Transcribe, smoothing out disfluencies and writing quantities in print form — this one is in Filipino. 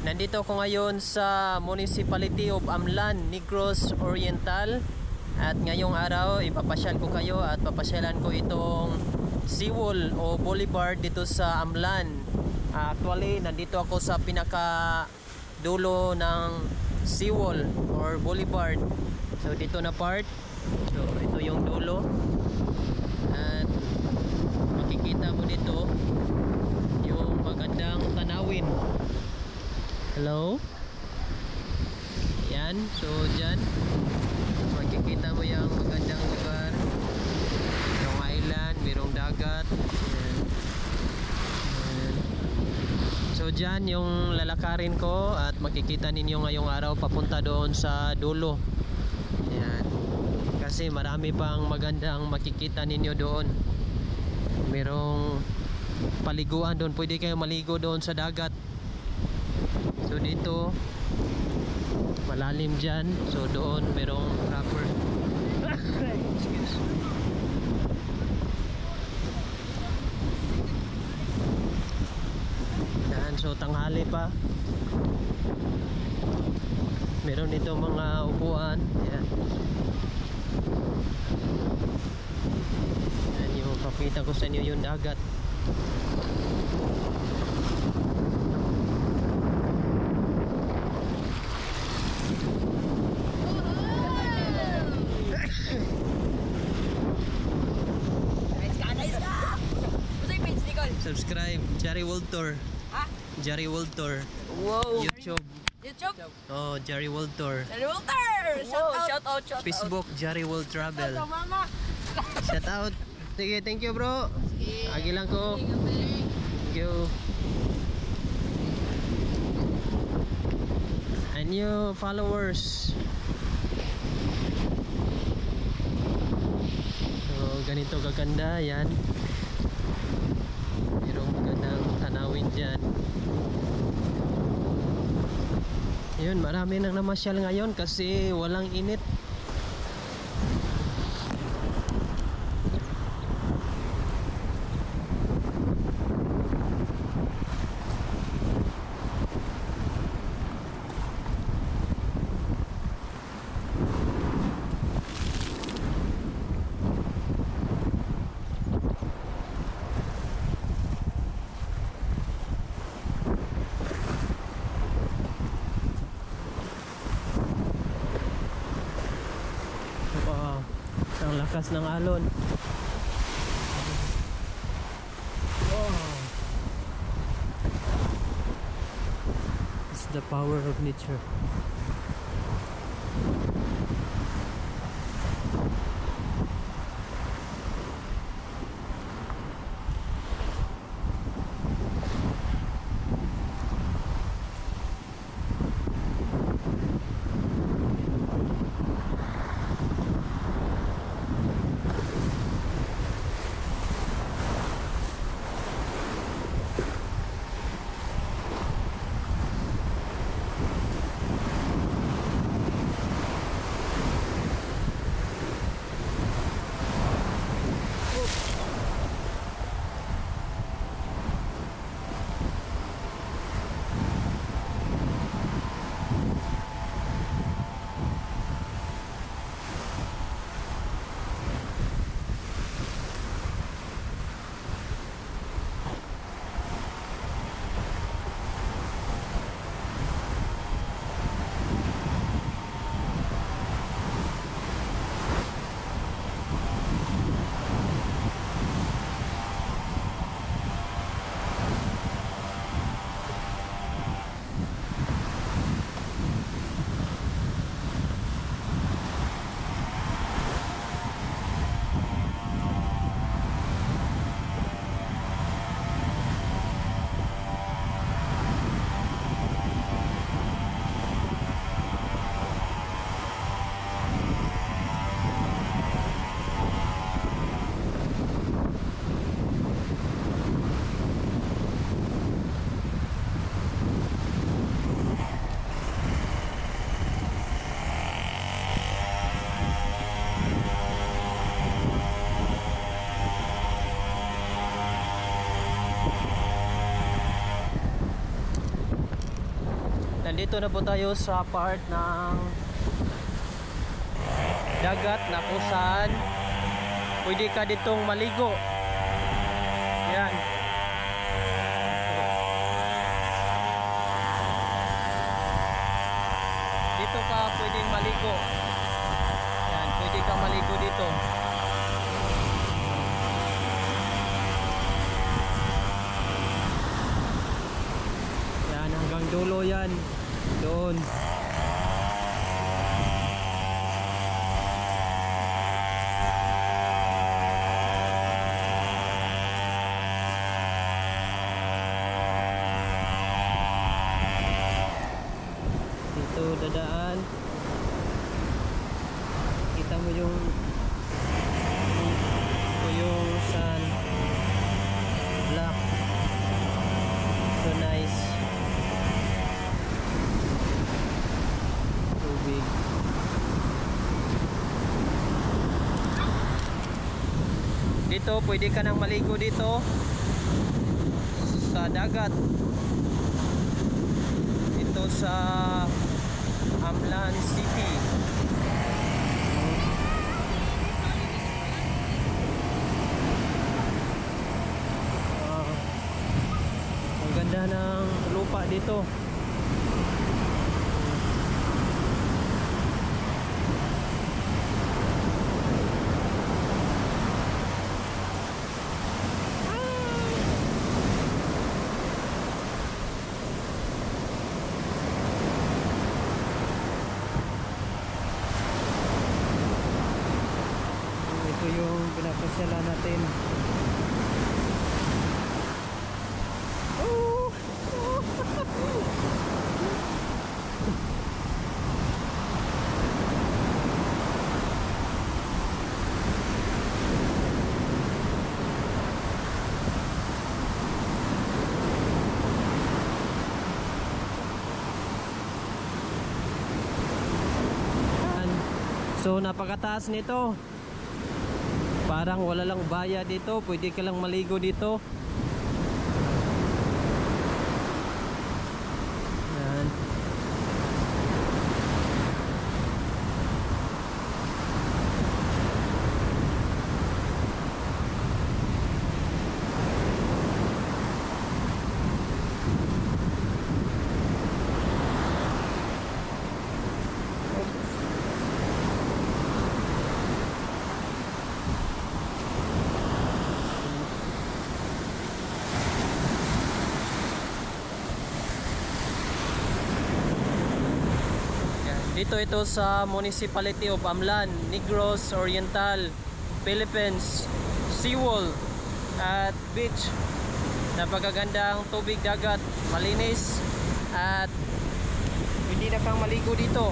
Nandito ako ngayon sa Municipality of Amlan, Negros Oriental. At ngayong araw, ipapasyal ko kayo at papasyalan ko itong seawall o boulevard dito sa Amlan. Actually, nandito ako sa pinaka dulo ng seawall or boulevard. So dito na part. So ito yung dulo. At makikita mo dito yung magandang tanawin. Hello. Yan. So dyan makikita mo yung magandang lugar. Merong island, merong dagat. Yan. Yan. So dyan yung lalakarin ko at makikita ninyo ngayong araw papunta doon sa dulo. Yan. Kasi marami pang magandang makikita ninyo doon. Merong paliguan doon. Pwede kayo maligo doon sa dagat. So dito malalim dyan. So doon merong rubber. Excuse. Yan. So tanghali pa. Meron dito mga upuan. Yan. Yan yung papita ko sa inyo yung dagat. Subscribe, Jerry World Tour. Ha? Jerry World Tour. Wow. YouTube. Oh, Jerry World Tour. Jerry Walter! Shout out. Facebook, Jerry World Travel. Mama. Shout out. Sige, thank you bro. Agi lang ko. Thank you. And new followers. So, ganito kaganda yan. Merong magandang tanawin dyan. Yun, marami nang namasyal ngayon kasi walang init. Ang lakas ng alon. Wow. It's the power of nature. Nandito na po tayo sa part ng dagat na kung saan pwede ka ditong maligo. Yan. Dito ka pwedeng maligo. Yan, pwede ka maligo dito. Yan, hanggang dulo yan. Doon. Dito dadaan. Kita mo yung sun black, so nice. Tubig. Dito pwede ka nang maligo dito sa dagat. Dito sa Amlan City. Ang ganda ng lupa dito. Ito yung pinapasyalan natin. So napakataas nito. Parang wala lang baya dito, pwede ka lang maligo dito. Yan. Dito ito sa Municipality of Amlan, Negros Oriental, Philippines. Seawall at beach. Napakagandang tubig dagat, malinis at pwede na kang maligo dito.